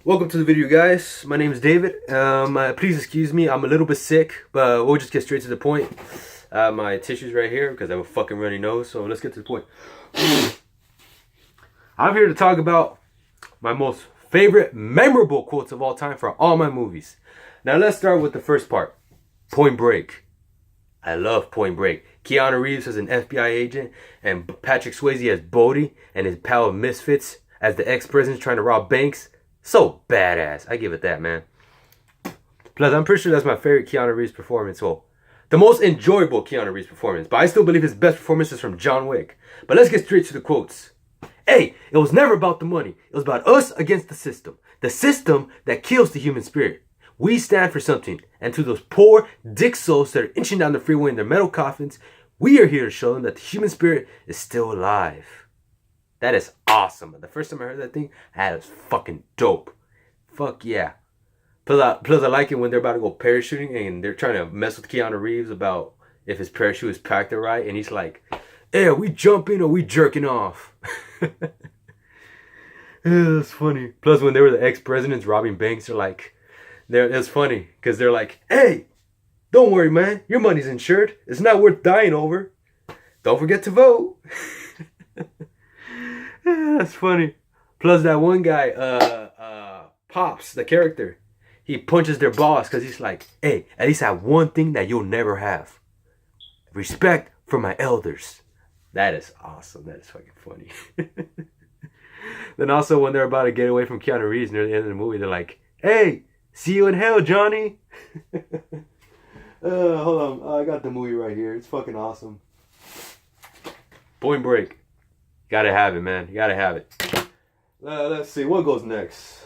Welcome to the video, guys. My name is David. Please excuse me, I'm a little bit sick, but we'll just get straight to the point. My tissues right here because I have a fucking runny nose, so let's get to the point. I'm here to talk about my most favorite, memorable quotes of all time for all my movies. Now let's start with the first part. Point Break. I love Point Break. Keanu Reeves as an FBI agent, and Patrick Swayze as Bodhi, and his pal of misfits as the ex-president trying to rob banks. So badass. I give it that, man. Plus, I'm pretty sure that's my favorite Keanu Reeves performance. Well, the most enjoyable Keanu Reeves performance. But I still believe his best performance is from John Wick. But let's get straight to the quotes. Hey, it was never about the money. It was about us against the system. The system that kills the human spirit. We stand for something. And to those poor dick souls that are inching down the freeway in their metal coffins, we are here to show them that the human spirit is still alive. That is awesome. The first time I heard that thing, that was fucking dope. Fuck yeah. Plus I like it when they're about to go parachuting and they're trying to mess with Keanu Reeves about if his parachute is packed right. And he's like, hey, are we jumping or are we jerking off? Yeah, that's funny. Plus when they were the ex-presidents robbing banks, it's funny because they're like, hey, don't worry, man. Your money's insured. It's not worth dying over. Don't forget to vote. Yeah, that's funny. Plus that one guy, Pops, the character, he punches their boss because he's like, hey, at least I have one thing that you'll never have. Respect for my elders. That is awesome. That is fucking funny. Then also when they're about to get away from Keanu Reeves near the end of the movie, they're like, hey, see you in hell, Johnny. Hold on. I got the movie right here. It's fucking awesome. Point Break. Gotta have it, man. You gotta have it. Let's see. What goes next?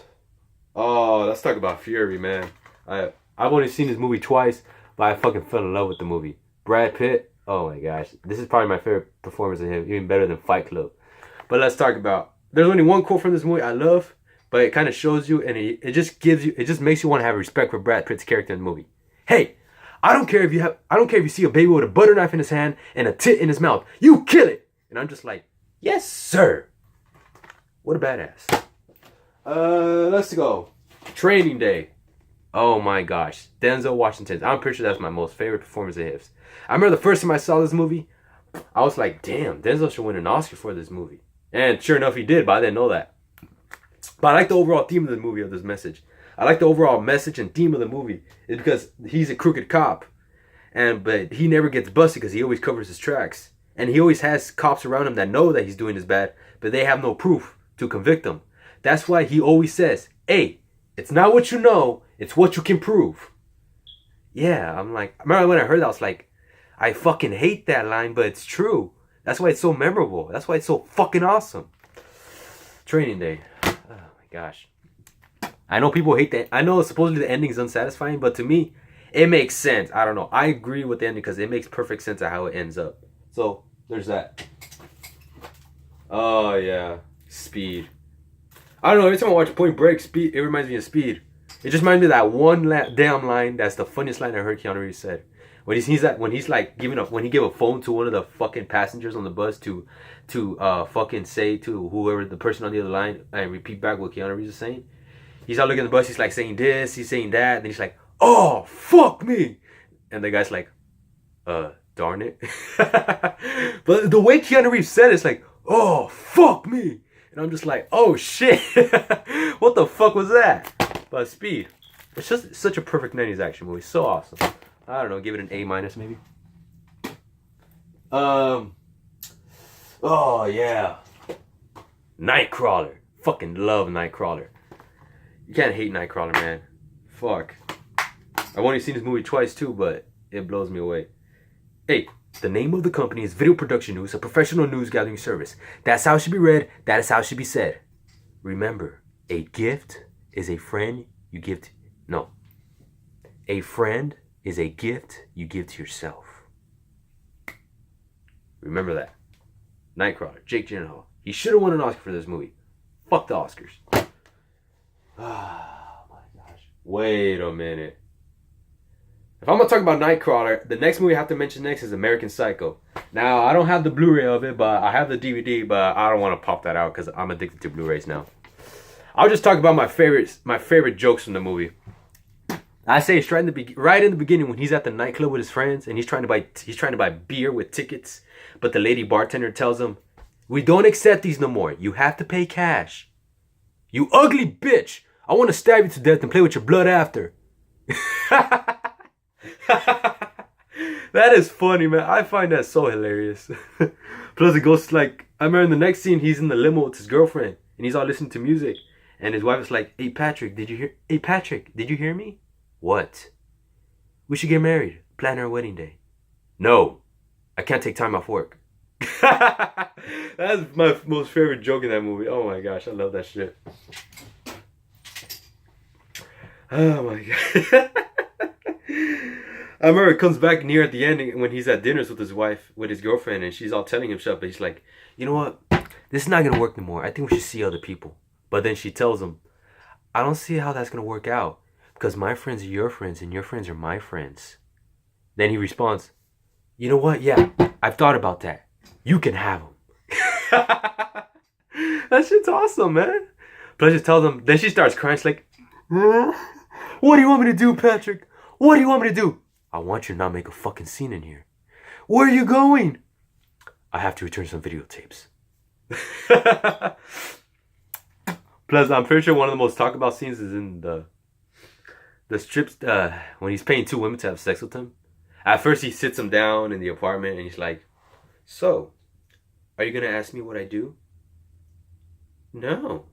Oh, let's talk about Fury, man. I've only seen this movie twice, but I fucking fell in love with the movie. Brad Pitt. Oh my gosh. This is probably my favorite performance of him. Even better than Fight Club. But let's talk about... There's only one quote from this movie I love, but it kind of shows you and it just gives you... It just makes you want to have respect for Brad Pitt's character in the movie. Hey, I don't care if you see a baby with a butter knife in his hand and a tit in his mouth. You kill it. And I'm just like... Yes, sir. What a badass. Let's go. Training Day. Oh my gosh. Denzel Washington. I'm pretty sure that's my most favorite performance of his. I remember the first time I saw this movie, I was like, damn, Denzel should win an Oscar for this movie. And sure enough, he did, but I didn't know that. But I like the overall theme of the movie, of this message. I like the overall message and theme of the movie. It's because he's a crooked cop. But he never gets busted because he always covers his tracks. And he always has cops around him that know that he's doing this bad, but they have no proof to convict him. That's why he always says, hey, it's not what you know, it's what you can prove. Yeah, I'm like, I remember when I heard that, I was like, I fucking hate that line, but it's true. That's why it's so memorable. That's why it's so fucking awesome. Training Day. Oh my gosh. I know people hate that. I know supposedly the ending is unsatisfying, but to me, it makes sense. I don't know. I agree with the ending because it makes perfect sense of how it ends up. So, there's that. Oh, yeah. Speed. I don't know. Every time I watch Point Break, Speed, it reminds me of Speed. It just reminds me of that one damn line. That's the funniest line I heard Keanu Reeves said. When he's like giving up, when he gave a phone to one of the fucking passengers on the bus to fucking say to whoever, the person on the other line, and repeat back what Keanu Reeves is saying. He's out looking at the bus. He's like saying this. He's saying that. And then he's like, oh, fuck me. And the guy's like, darn it. But the way Keanu Reeves said it's like, oh, fuck me. And I'm just like, oh, shit. What the fuck was that? But Speed. It's just such a perfect 90s action movie. So awesome. I don't know. Give it an A- maybe. Oh, yeah. Nightcrawler. Fucking love Nightcrawler. You can't hate Nightcrawler, man. Fuck. I've only seen this movie twice, too, but it blows me away. Hey, the name of the company is Video Production News, a professional news gathering service. That's how it should be read. That is how it should be said. Remember, a gift is a friend you give to... No. A friend is a gift you give to yourself. Remember that. Nightcrawler, Jake Gyllenhaal. He should have won an Oscar for this movie. Fuck the Oscars. Oh my gosh. Wait a minute. If I'm going to talk about Nightcrawler, the next movie I have to mention next is American Psycho. Now, I don't have the Blu-ray of it, but I have the DVD, but I don't want to pop that out because I'm addicted to Blu-rays now. I'll just talk about my favorite jokes from the movie. I say it's right in the beginning when he's at the nightclub with his friends and he's trying to buy beer with tickets, but the lady bartender tells him, "We don't accept these no more. You have to pay cash." "You ugly bitch! I want to stab you to death and play with your blood after." That is funny, man. I find that so hilarious. Plus, it goes like, I remember in the next scene, he's in the limo with his girlfriend and he's all listening to music, and his wife is like, "Hey Patrick, did you hear? Hey Patrick, did you hear me?" "What?" "We should get married. Plan our wedding day." "No, I can't take time off work." That's my most favorite joke in that movie. Oh my gosh, I love that shit. Oh my god. I remember it comes back near at the end when he's at dinners with his wife, with his girlfriend, and she's all telling him stuff, but he's like, "You know what? This is not gonna work anymore. I think we should see other people." But then she tells him, "I don't see how that's gonna work out, because my friends are your friends and your friends are my friends." Then he responds, "You know what? Yeah, I've thought about that. You can have them." That shit's awesome, man. Plus she tells him, then she starts crying. She's like, "What do you want me to do, Patrick? What do you want me to do?" "I want you to not make a fucking scene in here." "Where are you going?" "I have to return some videotapes." Plus, I'm pretty sure one of the most talked about scenes is in the strips when he's paying two women to have sex with him. At first, he sits them down in the apartment and he's like, "So, are you gonna ask me what I do?" "No,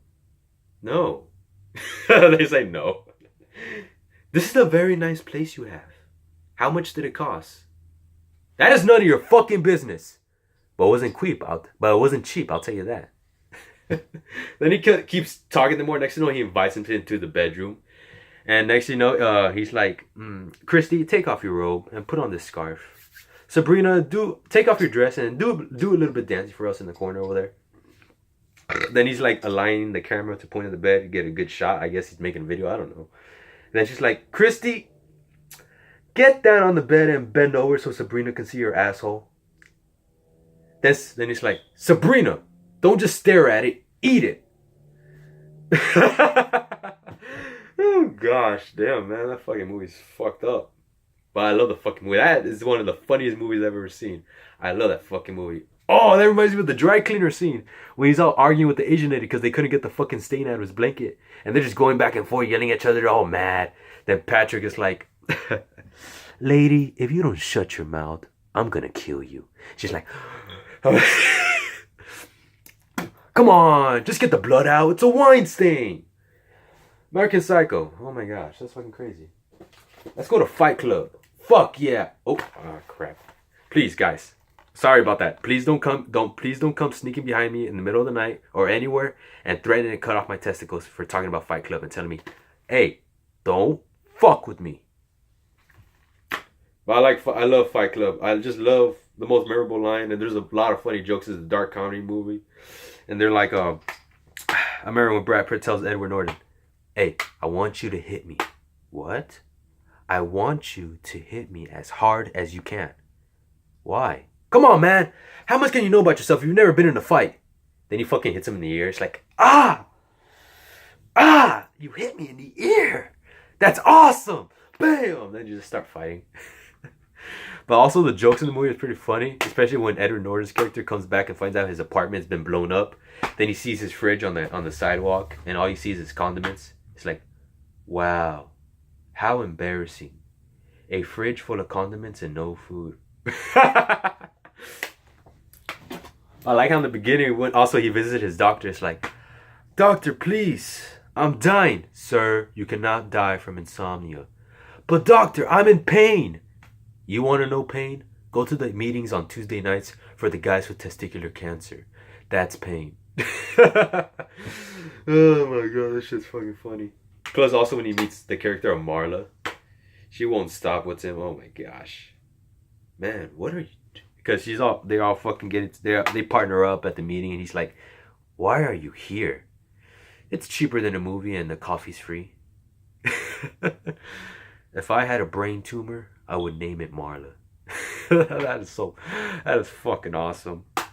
no." They say no. "This is a very nice place you have. How much did it cost?" "That is none of your fucking business." But it wasn't cheap, I'll tell you that. Then he keeps talking to more. Next thing you know, he invites him into the bedroom. And next thing you know, he's like, "Christy, take off your robe and put on this scarf. Sabrina, take off your dress and do a little bit dancing for us in the corner over there." Then he's like aligning the camera to point at the bed to get a good shot. I guess he's making a video, I don't know. And then she's like, "Christy, get down on the bed and bend over so Sabrina can see your asshole." Then he's like, "Sabrina, don't just stare at it, eat it." Oh gosh, damn, man, that fucking movie's fucked up. But I love the fucking movie. That is one of the funniest movies I've ever seen. I love that fucking movie. Oh, that reminds me of the dry cleaner scene when he's all arguing with the Asian lady because they couldn't get the fucking stain out of his blanket, and they're just going back and forth, yelling at each other. They're all mad. Then Patrick is like, "Lady, if you don't shut your mouth, I'm gonna kill you." She's like, "Come on, just get the blood out. It's a wine stain." American Psycho. Oh my gosh, that's fucking crazy. Let's go to Fight Club. Fuck yeah. Oh crap. Please, guys. Sorry about that. Please don't come sneaking behind me in the middle of the night or anywhere and threatening to cut off my testicles for talking about Fight Club and telling me, "Hey, don't fuck with me." But I love Fight Club. I just love the most memorable line, and there's a lot of funny jokes. It's a dark comedy movie, and they're like, I remember when Brad Pitt tells Edward Norton, "Hey, I want you to hit me." "What?" "I want you to hit me as hard as you can." "Why?" "Come on, man. How much can you know about yourself if you've never been in a fight?" Then he fucking hits him in the ear. It's like, ah, you hit me in the ear. That's awesome. Bam. Then you just start fighting. But also the jokes in the movie is pretty funny, especially when Edward Norton's character comes back and finds out his apartment's been blown up. Then he sees his fridge on the sidewalk, and all he sees is condiments. It's like, wow, how embarrassing. A fridge full of condiments and no food. I like how in the beginning when also he visited his doctor. It's like, "Doctor, please, I'm dying." "Sir, you cannot die from insomnia." "But doctor, I'm in pain." "You want to know pain? Go to the meetings on Tuesday nights for the guys with testicular cancer. That's pain." Oh my god, this shit's fucking funny. Plus also when he meets the character of Marla, she won't stop with him. Oh my gosh. Man, what are you... Because they all fucking they partner up at the meeting, and he's like, "Why are you here? It's cheaper than a movie and the coffee's free." "If I had a brain tumor, I would name it Marla." That is fucking awesome. Oh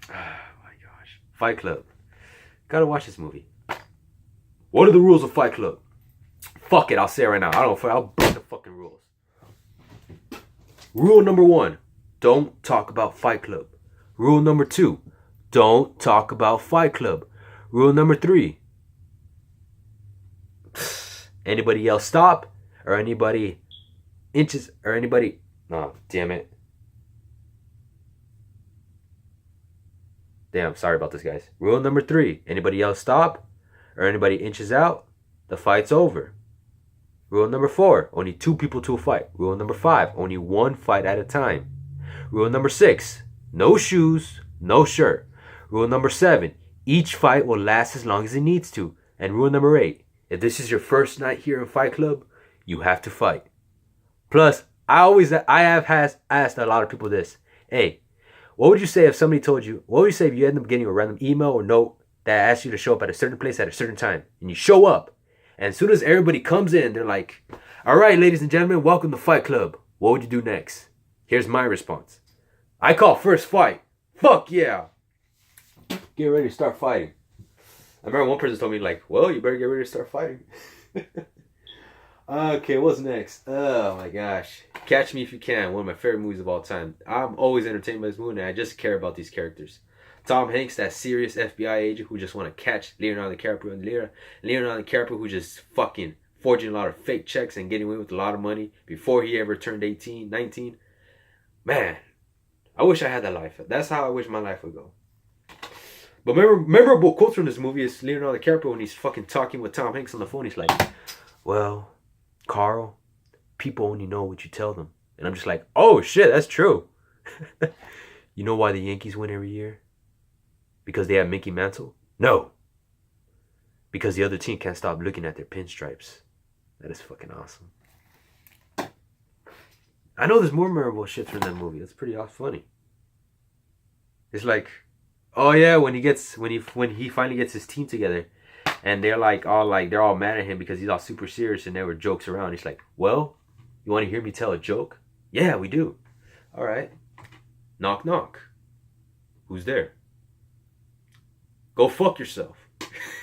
my gosh. Fight Club. Gotta watch this movie. What are the rules of Fight Club? Fuck it, I'll say it right now. I'll break the fucking rules. Rule number 1, don't talk about Fight Club. Rule number 2, don't talk about Fight Club. Rule number 3, anybody else stop, or anybody inches, or anybody, oh, damn it. Damn, sorry about this, guys. Rule number 3, anybody else stop, or anybody inches out, the fight's over. Rule number 4, only 2 people to a fight. Rule number 5, only 1 fight at a time. Rule number 6, no shoes, no shirt. Rule number 7, each fight will last as long as it needs to. And rule number 8, if this is your first night here in Fight Club, you have to fight. Plus, I have asked a lot of people this. Hey, what would you say if somebody told you, what would you say if you end up getting a random email or note that asks you to show up at a certain place at a certain time, and you show up, and as soon as everybody comes in, they're like, all right, ladies and gentlemen, welcome to Fight Club. What would you do next? Here's my response. I call first fight. Fuck yeah. Get ready to start fighting. I remember one person told me, like, well, you better get ready to start fighting. Okay, what's next? Oh my gosh. Catch Me If You Can, one of my favorite movies of all time. I'm always entertained by this movie, and I just care about these characters. Tom Hanks, that serious FBI agent who just want to catch Leonardo DiCaprio, and Leonardo DiCaprio who just fucking forging a lot of fake checks and getting away with a lot of money before he ever turned 18, 19. Man, I wish I had that life. That's how I wish my life would go. But memorable quotes from this movie is Leonardo DiCaprio when he's fucking talking with Tom Hanks on the phone. He's like, well, Carl, people only know what you tell them. And I'm just like, oh shit, that's true. You know why the Yankees win every year? Because they have Mickey Mantle? No. Because the other team can't stop looking at their pinstripes. That is fucking awesome. I know there's more memorable shit from that movie. That's pretty funny. It's like, oh yeah, when he finally gets his team together, and they're all mad at him because he's all super serious and there were jokes around. He's like, well, you want to hear me tell a joke? Yeah, we do. All right. Knock knock. Who's there? Go fuck yourself.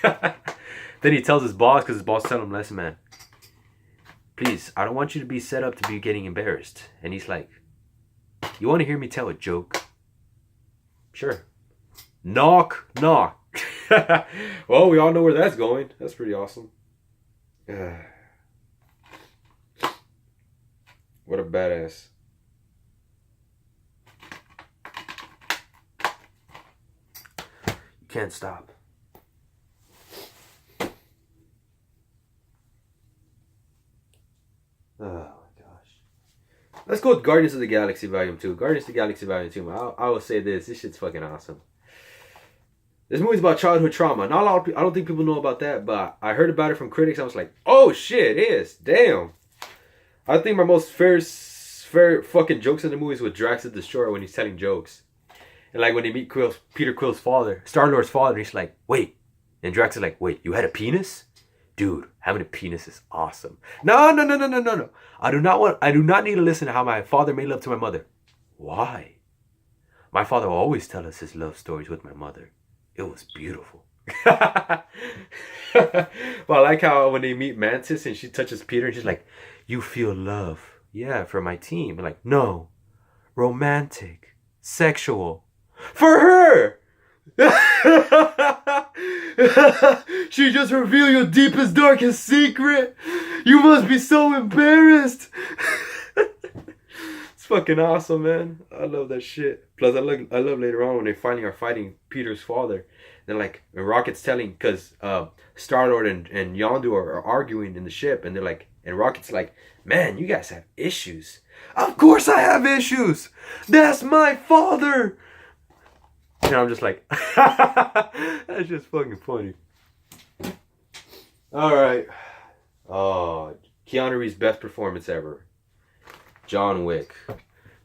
Then he tells his boss, because his boss tells him, listen, man, please, I don't want you to be set up to be getting embarrassed. And he's like, you want to hear me tell a joke? Sure. Knock, knock. Well, we all know where that's going. That's pretty awesome. What a badass. You can't stop. Oh my gosh. Let's go with Guardians of the Galaxy Volume 2. Guardians of the Galaxy Volume 2. I will say this. This shit's fucking awesome. This movie's about childhood trauma. Not a lot of people, I don't think people know about that, but I heard about it from critics. I was like, oh shit, it is. Damn. I think my most fair fucking jokes in the movie is with Drax the Destroyer when he's telling jokes. And like when they meet Peter Quill's father, Star-Lord's father, he's like, wait. And Drax is like, wait, you had a penis? Dude, having a penis is awesome. No. I do not need to listen to how my father made love to my mother. Why? My father will always tell us his love stories with my mother. It was beautiful. But I like how when they meet Mantis and she touches Peter and she's like, you feel love. Yeah, for my team. I'm like, no. Romantic. Sexual. For her! She just revealed your deepest, darkest secret. You must be so embarrassed. It's fucking awesome, man. I love that shit. Plus, I love later on when they finally are fighting Peter's father. Then, like, when Rocket's telling, because Star-Lord and Yondu are arguing in the ship, and they're like, and Rocket's like, man, you guys have issues. Of course I have issues. That's my father. And I'm just like, that's just fucking funny. All right. Oh, Keanu Reeves' best performance ever. John Wick.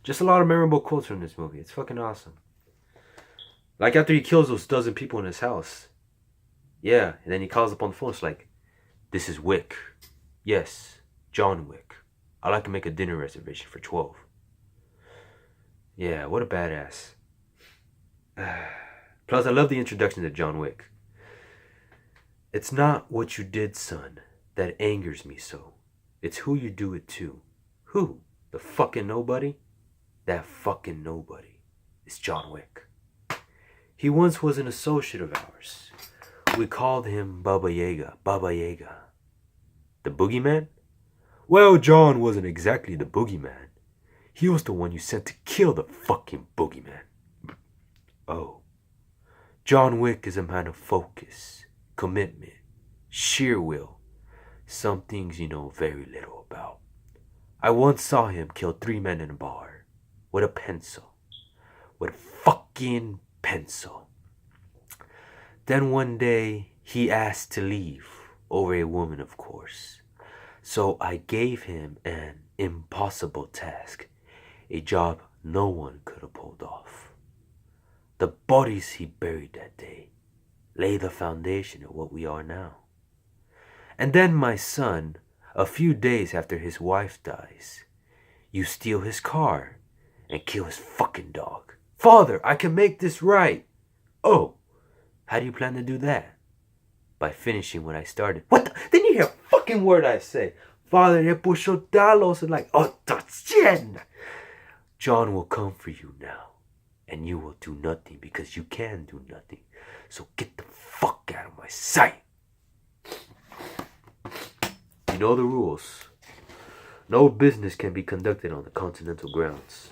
Just a lot of memorable quotes from this movie. It's fucking awesome. Like after he kills those dozen people in his house. Yeah, and then he calls up on the phone. It's like, this is Wick. Yes, John Wick. I'd like to make a dinner reservation for 12. Yeah, what a badass. Plus, I love the introduction to John Wick. It's not what you did, son, that angers me so. It's who you do it to. Who? The fucking nobody? That fucking nobody is John Wick. He once was an associate of ours. We called him Baba Yaga. Baba Yaga. The boogeyman? Well, John wasn't exactly the boogeyman. He was the one you sent to kill the fucking boogeyman. Oh. John Wick is a man of focus, commitment, sheer will. Some things you know very little about. I once saw him kill 3 men in a bar. With a pencil. With a fucking pencil. Then one day, he asked to leave. Over a woman, of course. So I gave him an impossible task. A job no one could have pulled off. The bodies he buried that day lay the foundation of what we are now. And then my son, a few days after his wife dies, you steal his car and kill his fucking dog. Father, I can make this right. Oh, how do you plan to do that? By finishing what I started. What the? Didn't you hear a fucking word I say? Father, they puso talos and like, oh, that's John will come for you now. And you will do nothing because you can do nothing. So get the fuck out of my sight. You know the rules. No business can be conducted on the Continental grounds.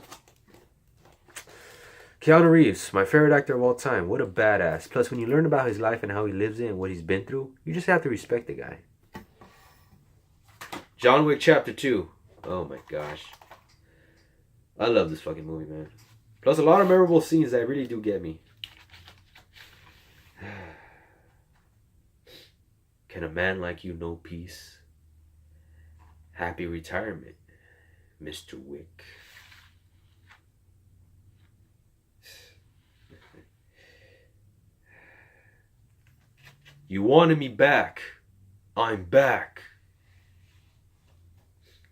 Keanu Reeves, my favorite actor of all time. What a badass. Plus, when you learn about his life and how he lives it and what he's been through, you just have to respect the guy. John Wick Chapter 2. Oh my gosh. I love this fucking movie, man. Plus, a lot of memorable scenes that really do get me. Can a man like you know peace? Happy retirement, Mr. Wick. You wanted me back. I'm back.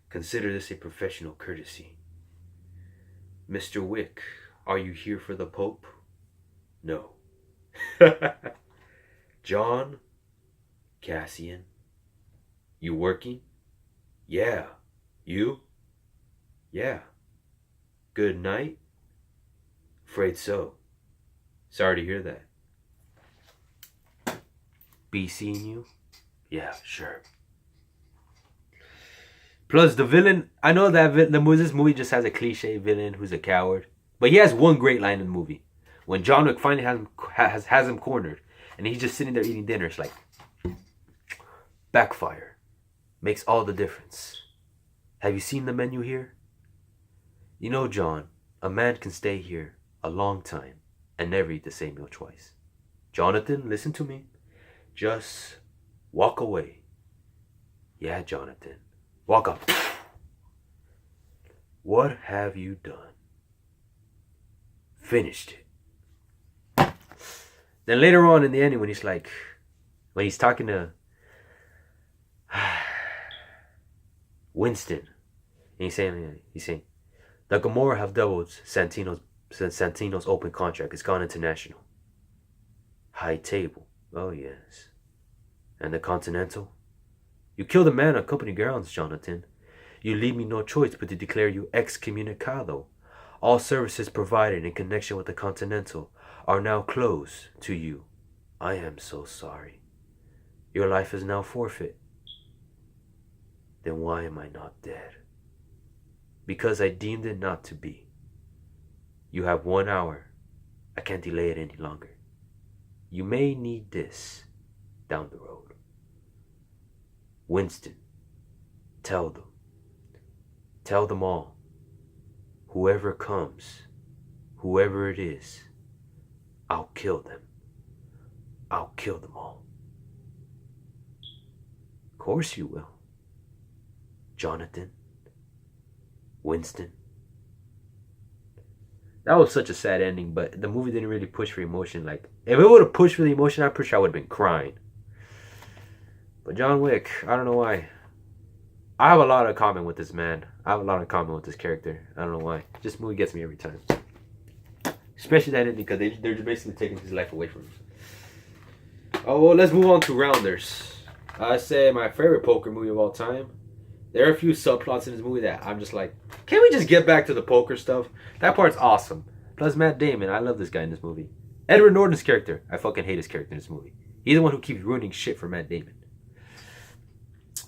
Consider this a professional courtesy. Mr. Wick, are you here for the Pope? No. John? Cassian? You working? Yeah. You? Yeah. Good night? Afraid so. Sorry to hear that. Be seeing you? Yeah, sure. Plus the villain, I know that this movie just has a cliche villain who's a coward, but he has one great line in the movie. When John Wick finally has him cornered, and he's just sitting there eating dinner, it's like, backfire. Makes all the difference. Have you seen the menu here? You know, John, a man can stay here a long time and never eat the same meal twice. Jonathan, listen to me. Just walk away. Yeah, Jonathan. Walk up. What have you done? Finished it. Then later on in the ending, when he's talking to Winston, and he's saying, the Gamora have doubled Santino's open contract. It's gone international. High table. Oh yes. And the Continental? You killed a man on company grounds, Jonathan. You leave me no choice but to declare you excommunicado. All services provided in connection with the Continental are now closed to you. I am so sorry. Your life is now forfeit. Then why am I not dead? Because I deemed it not to be. You have 1 hour. I can't delay it any longer. You may need this down the road. Winston, tell them. Tell them all. Whoever comes, whoever it is, I'll kill them. I'll kill them all. Of course you will. Jonathan. Winston. That was such a sad ending, but the movie didn't really push for emotion. Like, if it would have pushed for the emotion, I'm pretty sure I would have been crying. But John Wick, I don't know why. I have a lot of common with this man. I have a lot of common with this character. I don't know why. This movie gets me every time. Especially that ending, because they're just basically taking his life away from him. Oh, well, let's move on to Rounders. I say my favorite poker movie of all time. There are a few subplots in this movie that I'm just like, can we just get back to the poker stuff? That part's awesome. Plus Matt Damon, I love this guy in this movie. Edward Norton's character, I fucking hate his character in this movie. He's the one who keeps ruining shit for Matt Damon.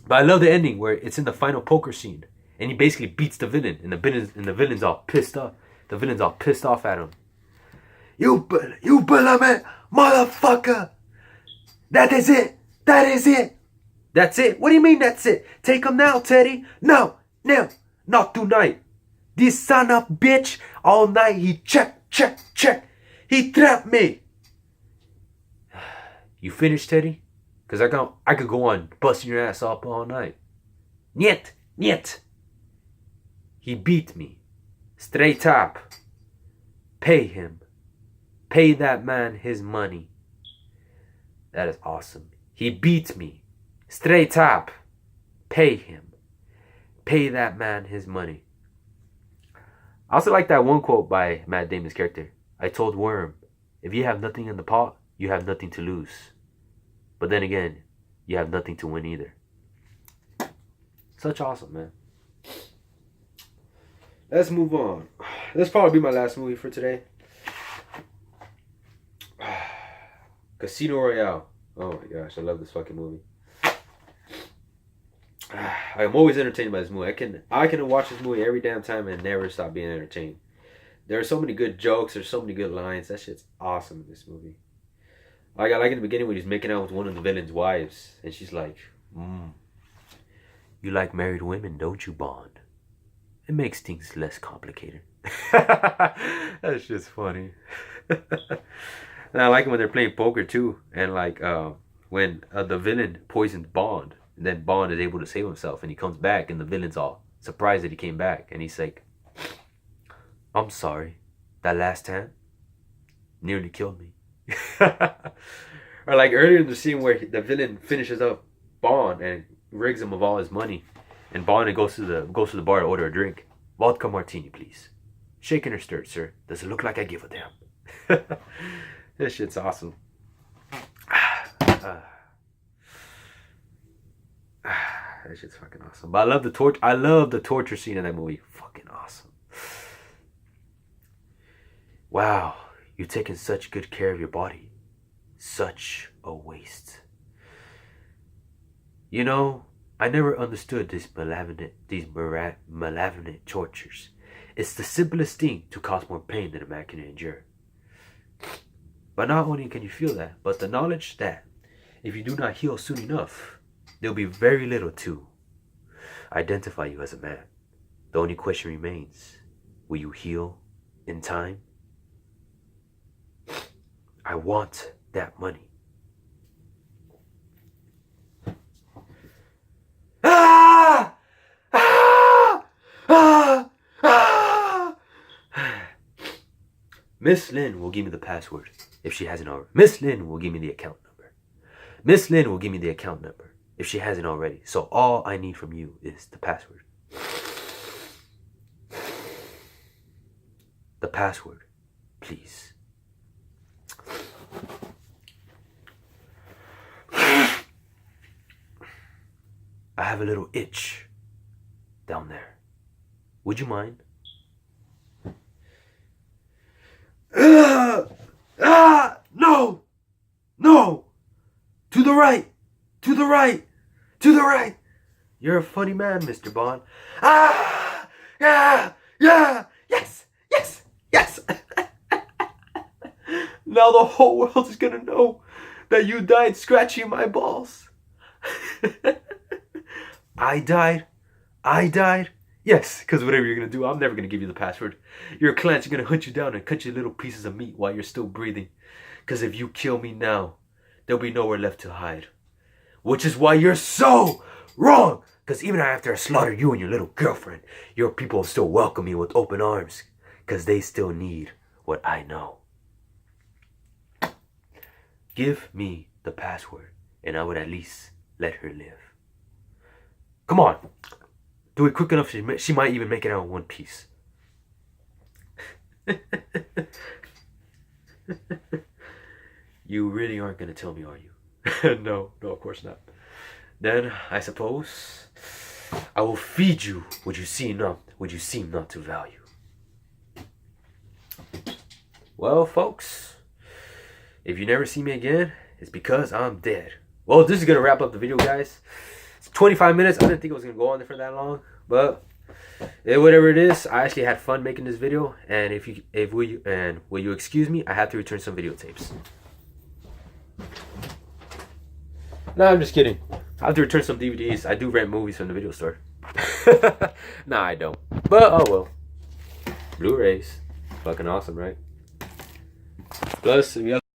But I love the ending where it's in the final poker scene, and he basically beats the villain, and the villain's all pissed off. The villain's all pissed off at him. You believe motherfucker! That is it! That is it! That's it? What do you mean that's it? Take him now, Teddy. No, not tonight. This son of bitch, all night he check. He trapped me. You finished, Teddy? Because I could go on busting your ass up all night. Niet. He beat me. Straight up. Pay him. Pay that man his money. That is awesome. He beat me. Straight up. Pay him. Pay that man his money. I also like that one quote by Matt Damon's character. I told Worm, if you have nothing in the pot, you have nothing to lose. But then again, you have nothing to win either. Such awesome, man. Let's move on. This probably be my last movie for today. Casino Royale. Oh my gosh, I love this fucking movie. I'm always entertained by this movie. I can watch this movie every damn time and never stop being entertained. There are so many good jokes. There's so many good lines. That shit's awesome in this movie. Like, I like in the beginning when he's making out with one of the villain's wives, and she's like, you like married women, don't you, Bond? It makes things less complicated. That's just funny. And I like it when they're playing poker too, and like when the villain poisoned Bond, and then Bond is able to save himself, and he comes back, and the villain's all surprised that he came back, and he's like, I'm sorry, that last hand nearly killed me. Or like earlier in the scene where the villain finishes up Bond and rigs him of all his money, and Bond goes to the bar to order a drink. Vodka martini, please. Shaken or stirred, sir. Does it look like I give a damn? This shit's awesome. That shit's fucking awesome. But I love the torture scene in that movie. Fucking awesome. Wow, you've taken such good care of your body. Such a waste. You know, I never understood these malevolent tortures. It's the simplest thing to cause more pain than a man can endure. But not only can you feel that, but the knowledge that if you do not heal soon enough, there'll be very little to identify you as a man. The only question remains, will you heal in time? I want that money. Ah! Ah! Ah! Ah! Miss Lin will give me the password if she hasn't already. Miss Lin will give me the account number. Miss Lin will give me the account number if she hasn't already. So all I need from you is the password. The password, please. I have a little itch down there. Would you mind? No! No! To the right! To the right! To the right! You're a funny man, Mr. Bond. Ah! Yeah! Yeah! Yes! Yes! Yes! Now the whole world is gonna know that you died scratching my balls. I died. Yes, because whatever you're going to do, I'm never going to give you the password. Your clans are going to hunt you down and cut you little pieces of meat while you're still breathing. Because if you kill me now, there'll be nowhere left to hide. Which is why you're so wrong. Because even after I slaughter you and your little girlfriend, your people will still welcome me with open arms. Because they still need what I know. Give me the password and I would at least let her live. Come on. Do it quick enough, she might even make it out in one piece. You really aren't going to tell me, are you? No, no, of course not. Then I suppose I will feed you what you seem not to value. Well, folks, if you never see me again, it's because I'm dead. Well, this is gonna wrap up the video, guys. It's 25 minutes. I didn't think it was gonna go on there for that long, but whatever it is, I actually had fun making this video. And will you excuse me? I have to return some videotapes. No, I'm just kidding. I have to return some DVDs. I do rent movies from the video store. Nah, I don't. But oh well. Blu-rays, fucking awesome, right? Plus, if you have